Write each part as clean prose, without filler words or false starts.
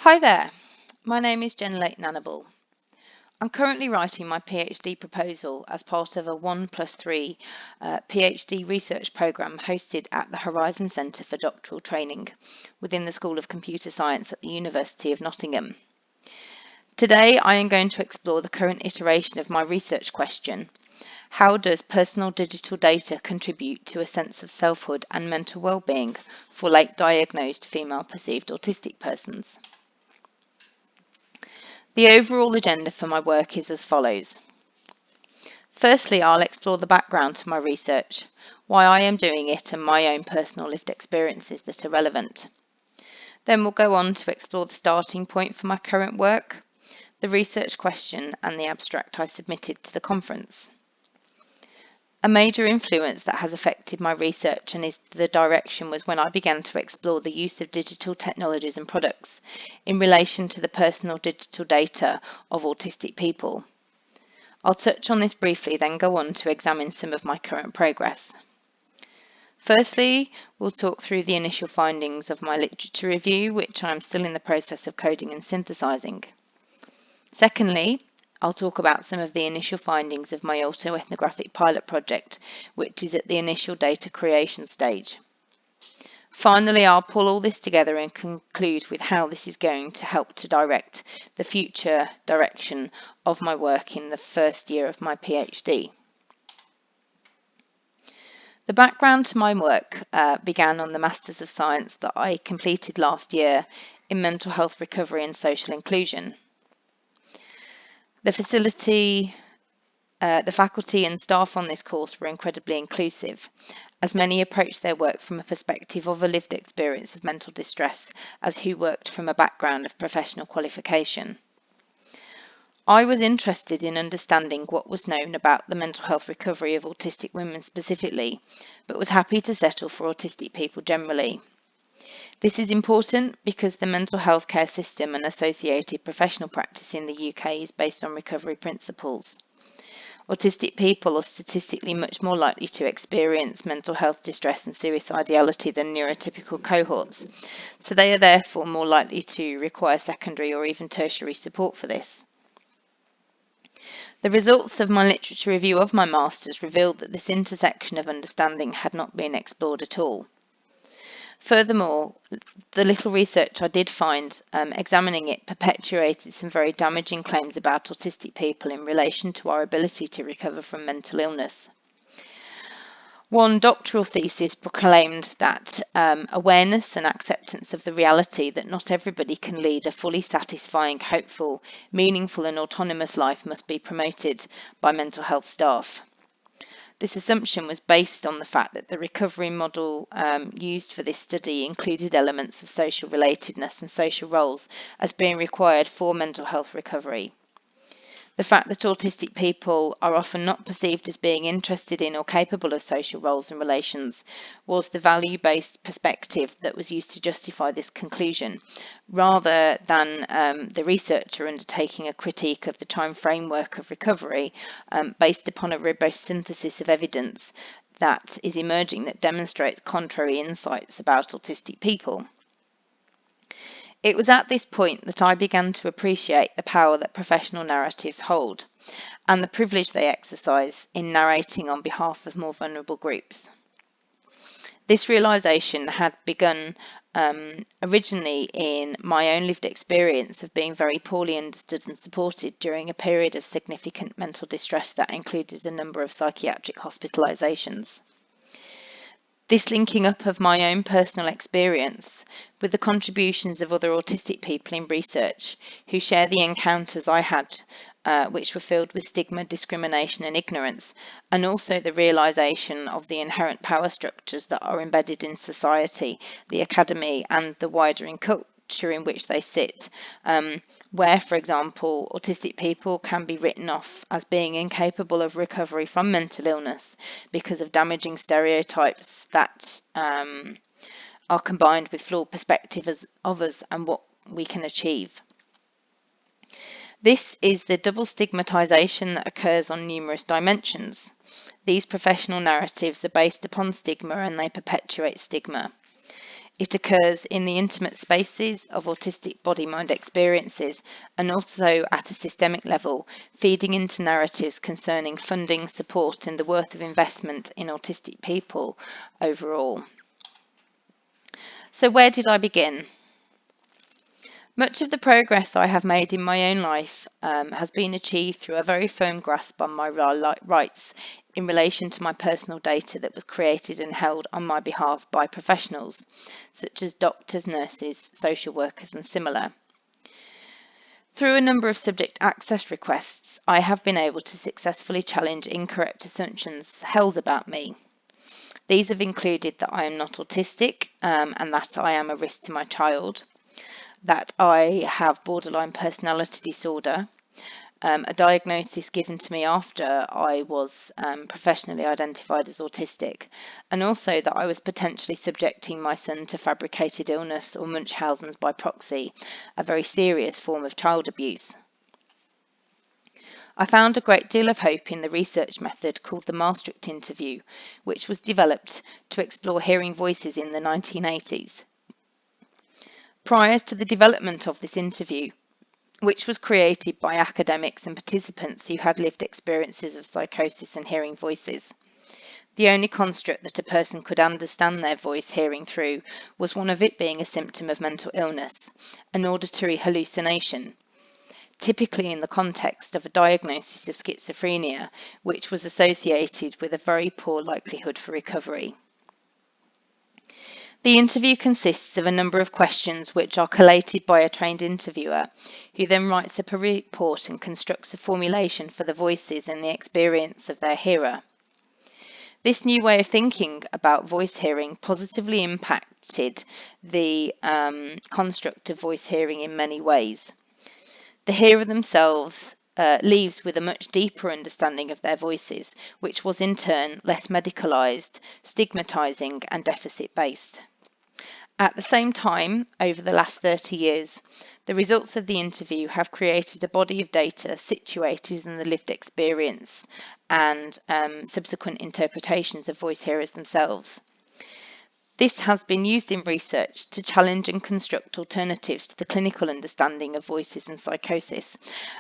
Hi there, my name is Jenn, Layton, Annable. I'm currently writing my PhD proposal as part of a 1+3 PhD research programme hosted at the Horizon Centre for Doctoral Training within the School of Computer Science at the University of Nottingham. Today I am going to explore the current iteration of my research question: how does personal digital data contribute to a sense of selfhood and mental well-being for late diagnosed female perceived autistic persons? The overall agenda for my work is as follows. Firstly, I'll explore the background to my research, why I am doing it and my own personal lived experiences that are relevant. Then we'll go on to explore the starting point for my current work, the research question and the abstract I submitted to the conference. A major influence that has affected my research and is the direction was when I began to explore the use of digital technologies and products in relation to the personal digital data of autistic people. I'll touch on this briefly, then go on to examine some of my current progress. Firstly, we'll talk through the initial findings of my literature review, which I'm still in the process of coding and synthesizing. Secondly, I'll talk about some of the initial findings of my autoethnographic pilot project, which is at the initial data creation stage. Finally, I'll pull all this together and conclude with how this is going to help to direct the future direction of my work in the first year of my PhD. The background to my work began on the Masters of Science that I completed last year in mental health recovery and social inclusion. The faculty and staff on this course were incredibly inclusive, as many approached their work from a perspective of a lived experience of mental distress as who worked from a background of professional qualification. I was interested in understanding what was known about the mental health recovery of autistic women specifically, but was happy to settle for autistic people generally. This is important because the mental health care system and associated professional practice in the UK is based on recovery principles. Autistic people are statistically much more likely to experience mental health distress and suicidality than neurotypical cohorts, so they are therefore more likely to require secondary or even tertiary support for this. The results of my literature review of my master's revealed that this intersection of understanding had not been explored at all. Furthermore, the little research I did find examining it perpetuated some very damaging claims about autistic people in relation to our ability to recover from mental illness. One doctoral thesis proclaimed that awareness and acceptance of the reality that not everybody can lead a fully satisfying, hopeful, meaningful and autonomous life must be promoted by mental health staff. This assumption was based on the fact that the recovery model used for this study included elements of social relatedness and social roles as being required for mental health recovery. The fact that autistic people are often not perceived as being interested in or capable of social roles and relations was the value-based perspective that was used to justify this conclusion, rather than the researcher undertaking a critique of the time framework of recovery based upon a robust synthesis of evidence that is emerging that demonstrates contrary insights about autistic people. It was at this point that I began to appreciate the power that professional narratives hold and the privilege they exercise in narrating on behalf of more vulnerable groups. This realisation had begun originally in my own lived experience of being very poorly understood and supported during a period of significant mental distress that included a number of psychiatric hospitalisations. This linking up of my own personal experience with the contributions of other autistic people in research who share the encounters I had, which were filled with stigma, discrimination and ignorance, and also the realisation of the inherent power structures that are embedded in society, the academy and the wider culture in which they sit, where, for example, autistic people can be written off as being incapable of recovery from mental illness because of damaging stereotypes that are combined with flawed perspectives of us and what we can achieve. This is the double stigmatisation that occurs on numerous dimensions. These professional narratives are based upon stigma and they perpetuate stigma. It occurs in the intimate spaces of autistic body-mind experiences and also at a systemic level, feeding into narratives concerning funding, support and the worth of investment in autistic people overall. So where did I begin? Much of the progress I have made in my own life has been achieved through a very firm grasp on my rights in relation to my personal data that was created and held on my behalf by professionals, such as doctors, nurses, social workers and similar. Through a number of subject access requests, I have been able to successfully challenge incorrect assumptions held about me. These have included that I am not autistic and that I am a risk to my child, that I have borderline personality disorder, a diagnosis given to me after I was professionally identified as autistic, and also that I was potentially subjecting my son to fabricated illness or Munchausen's by proxy, a very serious form of child abuse. I found a great deal of hope in the research method called the Maastricht interview, which was developed to explore hearing voices in the 1980s. Prior to the development of this interview, which was created by academics and participants who had lived experiences of psychosis and hearing voices, the only construct that a person could understand their voice hearing through was one of it being a symptom of mental illness, an auditory hallucination, typically in the context of a diagnosis of schizophrenia, which was associated with a very poor likelihood for recovery. The interview consists of a number of questions which are collated by a trained interviewer, who then writes up a report and constructs a formulation for the voices and the experience of their hearer. This new way of thinking about voice hearing positively impacted the construct of voice hearing in many ways. The hearer themselves leaves with a much deeper understanding of their voices, which was in turn less medicalised, stigmatising and deficit-based. At the same time, over the last 30 years, the results of the interview have created a body of data situated in the lived experience and subsequent interpretations of voice hearers themselves. This has been used in research to challenge and construct alternatives to the clinical understanding of voices and psychosis,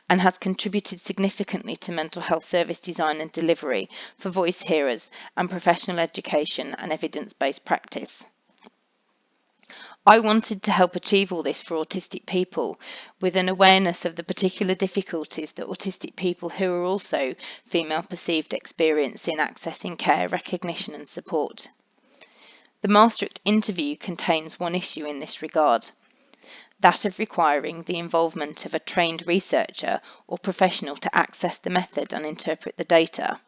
and has contributed significantly to mental health service design and delivery for voice hearers and professional education and evidence-based practice. I wanted to help achieve all this for autistic people with an awareness of the particular difficulties that autistic people who are also female perceived experience in accessing care, recognition and support. The Maastricht interview contains one issue in this regard, that of requiring the involvement of a trained researcher or professional to access the method and interpret the data.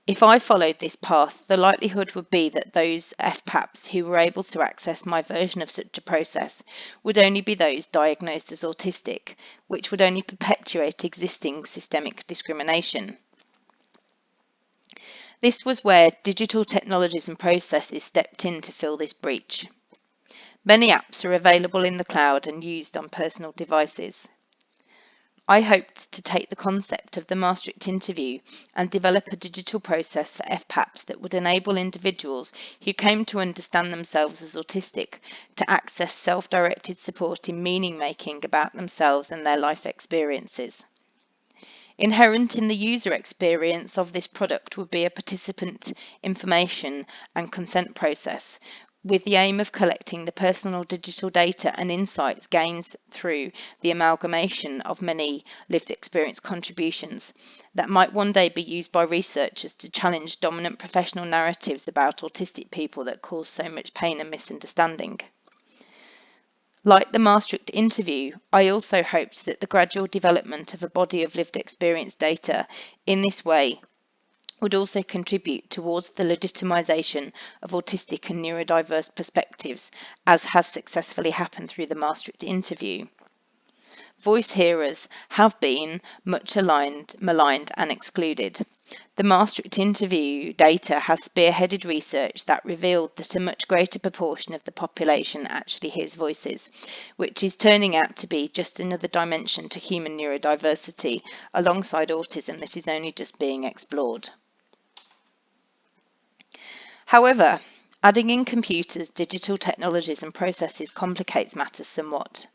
If I followed this path, the likelihood would be that those FPAPs who were able to access my version of such a process would only be those diagnosed as autistic, which would only perpetuate existing systemic discrimination. This was where digital technologies and processes stepped in to fill this breach. Many apps are available in the cloud and used on personal devices. I hoped to take the concept of the Maastricht interview and develop a digital process for FPAPs that would enable individuals who came to understand themselves as autistic to access self-directed support in meaning-making about themselves and their life experiences. Inherent in the user experience of this product would be a participant information and consent process, with the aim of collecting the personal digital data and insights gained through the amalgamation of many lived experience contributions that might one day be used by researchers to challenge dominant professional narratives about autistic people that cause so much pain and misunderstanding. Like the Maastricht interview, I also hoped that the gradual development of a body of lived experience data in this way would also contribute towards the legitimisation of autistic and neurodiverse perspectives, as has successfully happened through the Maastricht interview. Voice hearers have been much maligned and excluded. The Maastricht interview data has spearheaded research that revealed that a much greater proportion of the population actually hears voices, which is turning out to be just another dimension to human neurodiversity alongside autism that is only just being explored. However, Adding in computers, digital technologies and processes complicates matters somewhat.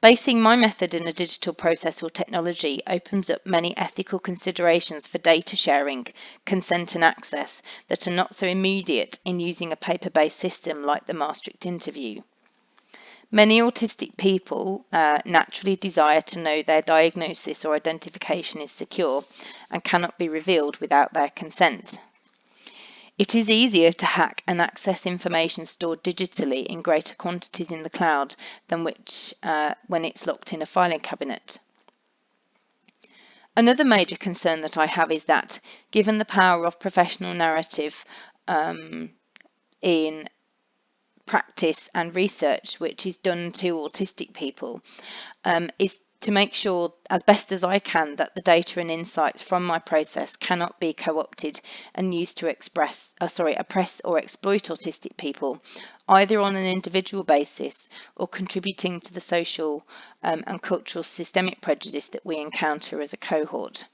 Basing my method in a digital process or technology opens up many ethical considerations for data sharing, consent and access that are not so immediate in using a paper-based system like the Maastricht interview. Many autistic people naturally desire to know their diagnosis or identification is secure and cannot be revealed without their consent. It is easier to hack and access information stored digitally in greater quantities in the cloud than when it's locked in a filing cabinet. Another major concern that I have is that, given the power of professional narrative in practice and research which is done to autistic people, is to make sure as best as I can that the data and insights from my process cannot be co-opted and used to oppress or exploit autistic people, either on an individual basis or contributing to the social and cultural systemic prejudice that we encounter as a cohort.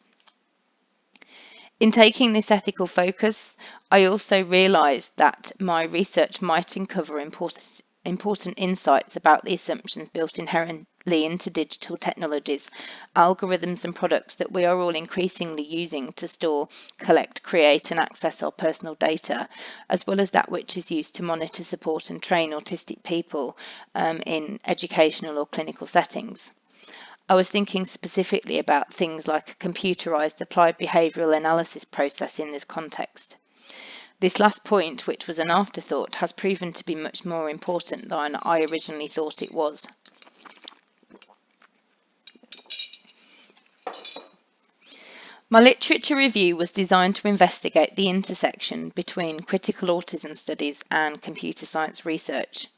In taking this ethical focus, I also realised that my research might uncover important insights about the assumptions built inherently into digital technologies, algorithms and products that we are all increasingly using to store, collect, create and access our personal data, as well as that which is used to monitor, support and train autistic people in educational or clinical settings. I was thinking specifically about things like a computerized applied behavioral analysis process in this context. This last point, which was an afterthought, has proven to be much more important than I originally thought it was. My literature review was designed to investigate the intersection between critical autism studies and computer science research.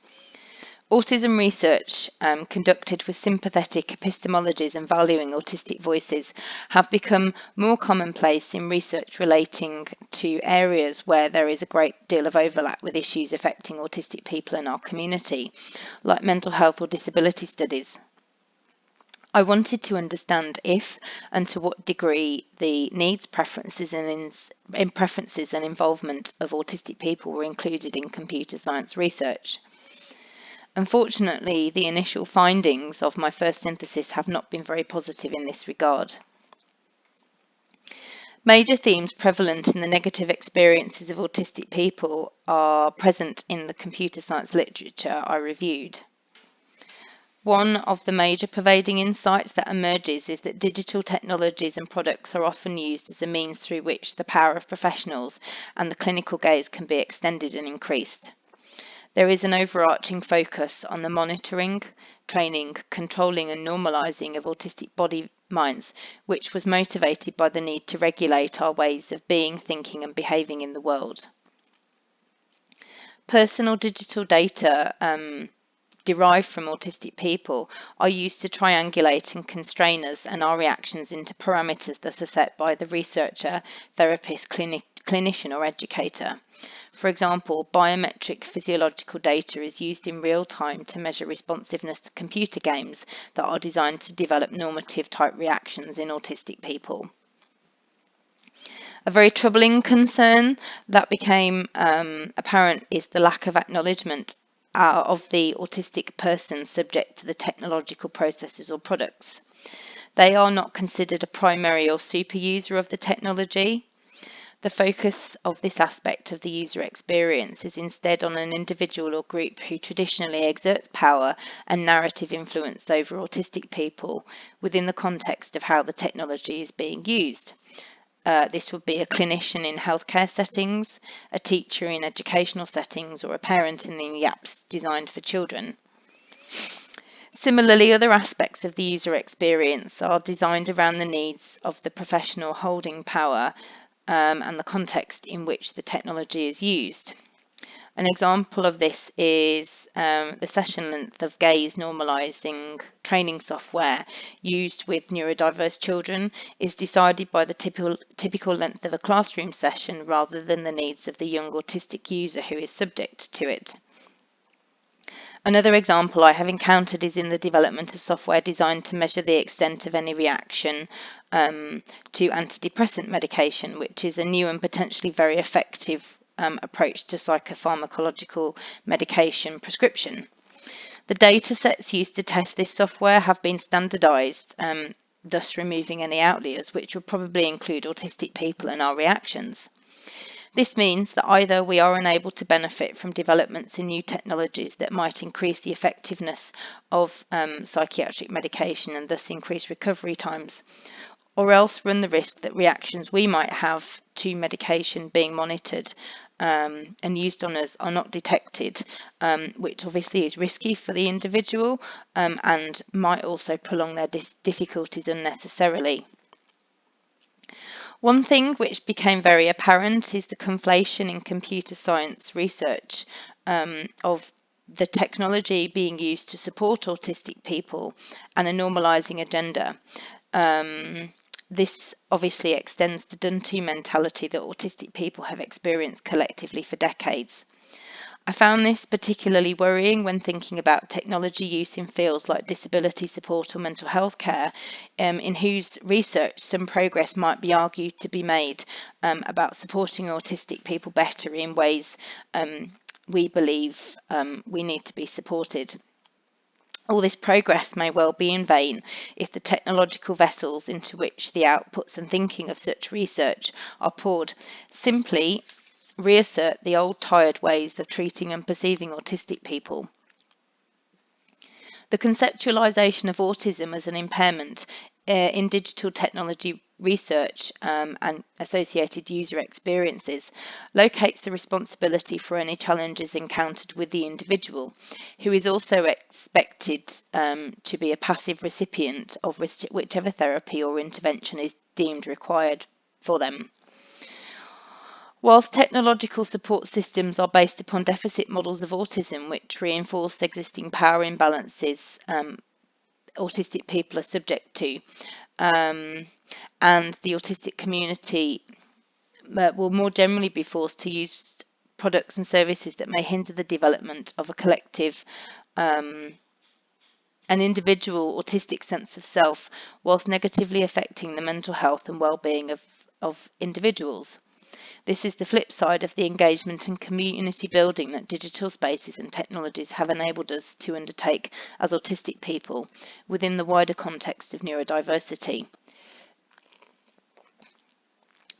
Autism research conducted with sympathetic epistemologies and valuing autistic voices have become more commonplace in research relating to areas where there is a great deal of overlap with issues affecting autistic people in our community, like mental health or disability studies. I wanted to understand if and to what degree the needs, preferences and involvement of autistic people were included in computer science research. Unfortunately, the initial findings of my first synthesis have not been very positive in this regard. Major themes prevalent in the negative experiences of autistic people are present in the computer science literature I reviewed. One of the major pervading insights that emerges is that digital technologies and products are often used as a means through which the power of professionals and the clinical gaze can be extended and increased. There is an overarching focus on the monitoring, training, controlling and normalising of autistic body minds, which was motivated by the need to regulate our ways of being, thinking and behaving in the world. Personal digital data derived from autistic people are used to triangulate and constrain us and our reactions into parameters that are set by the researcher, therapist, clinician or educator. For example, biometric physiological data is used in real time to measure responsiveness to computer games that are designed to develop normative type reactions in autistic people. A very troubling concern that became apparent is the lack of acknowledgement of the autistic person subject to the technological processes or products. They are not considered a primary or super user of the technology. The focus of this aspect of the user experience is instead on an individual or group who traditionally exerts power and narrative influence over autistic people within the context of how the technology is being used. This would be a clinician in healthcare settings, a teacher in educational settings, or a parent in the apps designed for children. Similarly, other aspects of the user experience are designed around the needs of the professional holding power and the context in which the technology is used. An example of this is the session length of gaze normalizing training software used with neurodiverse children is decided by the typical length of a classroom session rather than the needs of the young autistic user who is subject to it. Another example I have encountered is in the development of software designed to measure the extent of any reaction to antidepressant medication, which is a new and potentially very effective approach to psychopharmacological medication prescription. The data sets used to test this software have been standardized, thus removing any outliers, which would probably include autistic people and our reactions. This means that either we are unable to benefit from developments in new technologies that might increase the effectiveness of psychiatric medication and thus increase recovery times, or else run the risk that reactions we might have to medication being monitored and used on us are not detected, which obviously is risky for the individual and might also prolong their difficulties unnecessarily. One thing which became very apparent is the conflation in computer science research of the technology being used to support autistic people and a normalising agenda. This obviously extends the done-to mentality that autistic people have experienced collectively for decades. I found this particularly worrying when thinking about technology use in fields like disability support or mental health care, in whose research some progress might be argued to be made about supporting autistic people better in ways we believe we need to be supported. All this progress may well be in vain if the technological vessels into which the outputs and thinking of such research are poured simply reassert the old tired ways of treating and perceiving autistic people. The conceptualization of autism as an impairment in digital technology research and associated user experiences locates the responsibility for any challenges encountered with the individual, who is also expected to be a passive recipient of whichever therapy or intervention is deemed required for them. Whilst technological support systems are based upon deficit models of autism which reinforce existing power imbalances autistic people are subject to, and the autistic community will more generally be forced to use products and services that may hinder the development of a collective an individual autistic sense of self, whilst negatively affecting the mental health and well-being of individuals. This is the flip side of the engagement and community building that digital spaces and technologies have enabled us to undertake as autistic people within the wider context of neurodiversity.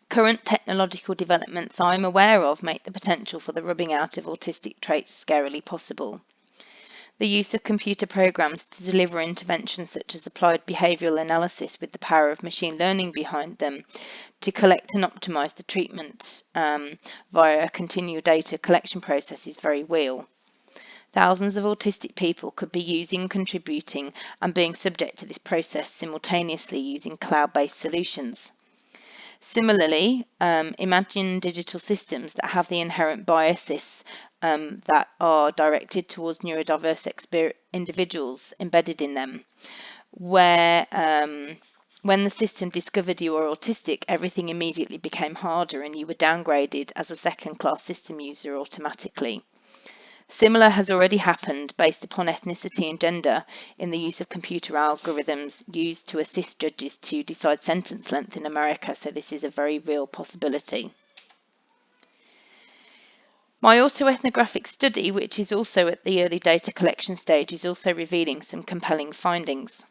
Current technological developments I'm aware of make the potential for the rubbing out of autistic traits scarily possible. The use of computer programs to deliver interventions such as applied behavioural analysis with the power of machine learning behind them to collect and optimise the treatment via a continual data collection process is very real. Thousands of autistic people could be using, contributing and being subject to this process simultaneously using cloud-based solutions. Similarly, imagine digital systems that have the inherent biases that are directed towards neurodiverse individuals embedded in them, where when the system discovered you were autistic, everything immediately became harder and you were downgraded as a second-class system user automatically. Similar has already happened based upon ethnicity and gender in the use of computer algorithms used to assist judges to decide sentence length in America, so this is a very real possibility. My autoethnographic study, which is also at the early data collection stage, is also revealing some compelling findings.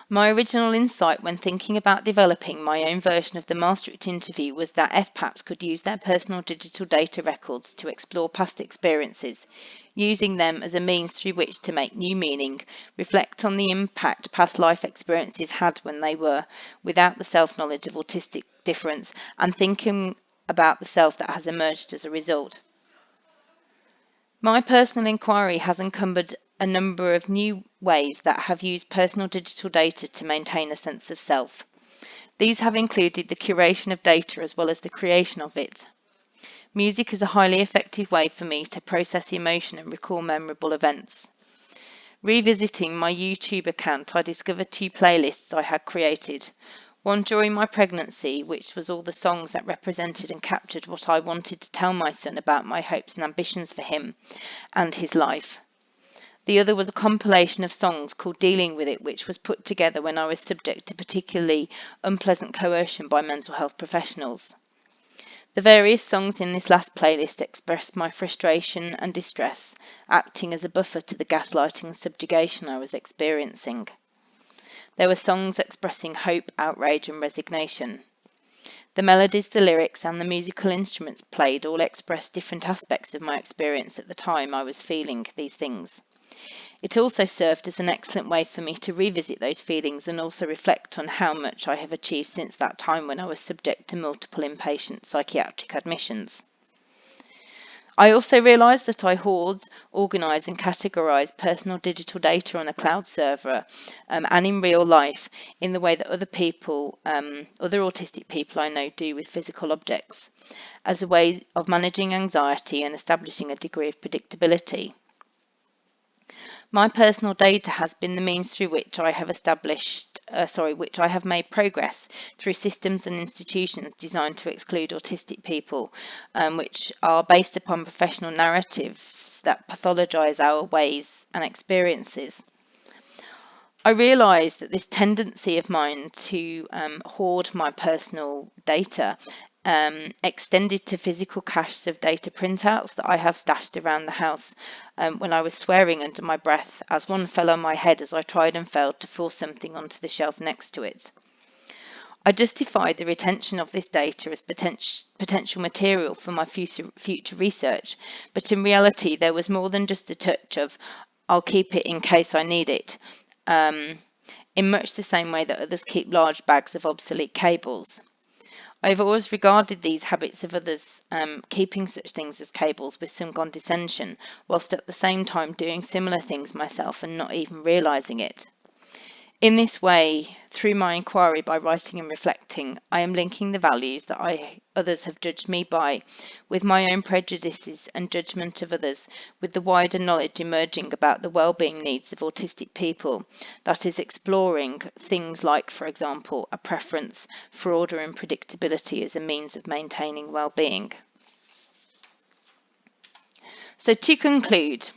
My original insight when thinking about developing my own version of the Maastricht interview was that FPAPs could use their personal digital data records to explore past experiences, using them as a means through which to make new meaning, reflect on the impact past life experiences had when they were without the self-knowledge of autistic difference, and thinking about the self that has emerged as a result. My personal inquiry has encumbered a number of new ways that have used personal digital data to maintain a sense of self. These have included the curation of data as well as the creation of it. Music is a highly effective way for me to process emotion and recall memorable events. Revisiting my YouTube account, I discovered 2 playlists I had created. One during my pregnancy, which was all the songs that represented and captured what I wanted to tell my son about my hopes and ambitions for him and his life. The other was a compilation of songs called Dealing With It, which was put together when I was subject to particularly unpleasant coercion by mental health professionals. The various songs in this last playlist expressed my frustration and distress, acting as a buffer to the gaslighting and subjugation I was experiencing. There were songs expressing hope, outrage, and resignation. The melodies, the lyrics, and the musical instruments played all expressed different aspects of my experience at the time I was feeling these things. It also served as an excellent way for me to revisit those feelings and also reflect on how much I have achieved since that time when I was subject to multiple inpatient psychiatric admissions. I also realised that I hoard, organise and categorise personal digital data on a cloud server and in real life in the way that other autistic people I know do with physical objects, as a way of managing anxiety and establishing a degree of predictability. My personal data has been the means through which I have which I have made progress through systems and institutions designed to exclude autistic people, which are based upon professional narratives that pathologise our ways and experiences. I realised that this tendency of mine to hoard my personal data extended to physical caches of data printouts that I have stashed around the house when I was swearing under my breath as one fell on my head as I tried and failed to force something onto the shelf next to it. I justified the retention of this data as potential material for my future research, but in reality there was more than just a touch of I'll keep it in case I need it, in much the same way that others keep large bags of obsolete cables. I've always regarded these habits of others keeping such things as cables with some condescension, whilst at the same time doing similar things myself and not even realising it. In this way, through my inquiry by writing and reflecting, I am linking the values that others have judged me by with my own prejudices and judgment of others, with the wider knowledge emerging about the wellbeing needs of autistic people, that is exploring things like, for example, a preference for order and predictability as a means of maintaining wellbeing. So to conclude,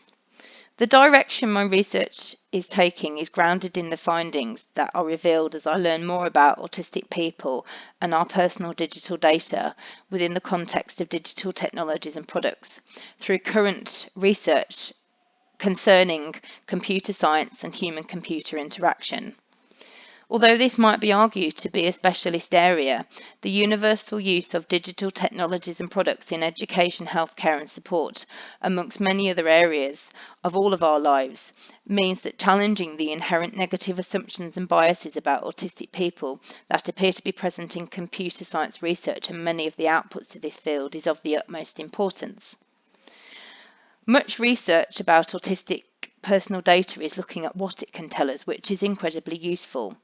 the direction my research is taking is grounded in the findings that are revealed as I learn more about autistic people and our personal digital data within the context of digital technologies and products through current research concerning computer science and human-computer interaction. Although this might be argued to be a specialist area, the universal use of digital technologies and products in education, healthcare and support, amongst many other areas of all of our lives, means that challenging the inherent negative assumptions and biases about autistic people that appear to be present in computer science research and many of the outputs of this field is of the utmost importance. Much research about autistic personal data is looking at what it can tell us, which is incredibly useful.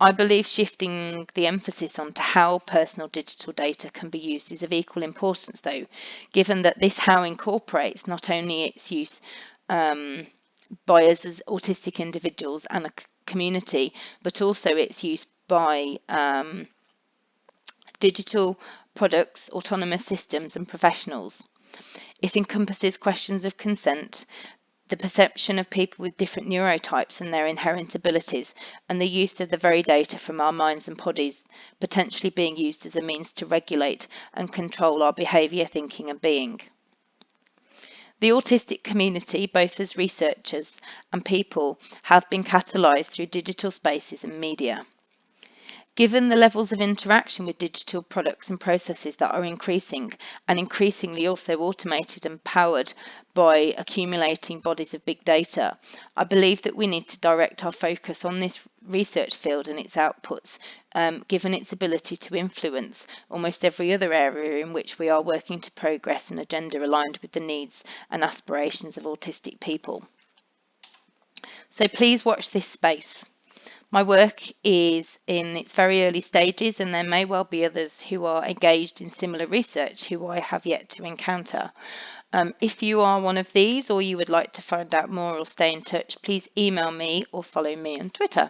I believe shifting the emphasis onto how personal digital data can be used is of equal importance, though, given that this how incorporates not only its use by us as autistic individuals and a community, but also its use by digital products, autonomous systems and professionals. It encompasses questions of consent, the perception of people with different neurotypes and their inherent abilities, and the use of the very data from our minds and bodies potentially being used as a means to regulate and control our behaviour, thinking and being. The autistic community, both as researchers and people, have been catalysed through digital spaces and media. Given the levels of interaction with digital products and processes that are increasing, and increasingly also automated and powered by accumulating bodies of big data, I believe that we need to direct our focus on this research field and its outputs, given its ability to influence almost every other area in which we are working to progress an agenda aligned with the needs and aspirations of autistic people. So please watch this space. My work is in its very early stages, and there may well be others who are engaged in similar research who I have yet to encounter. If you are one of these or you would like to find out more or stay in touch, please email me or follow me on Twitter.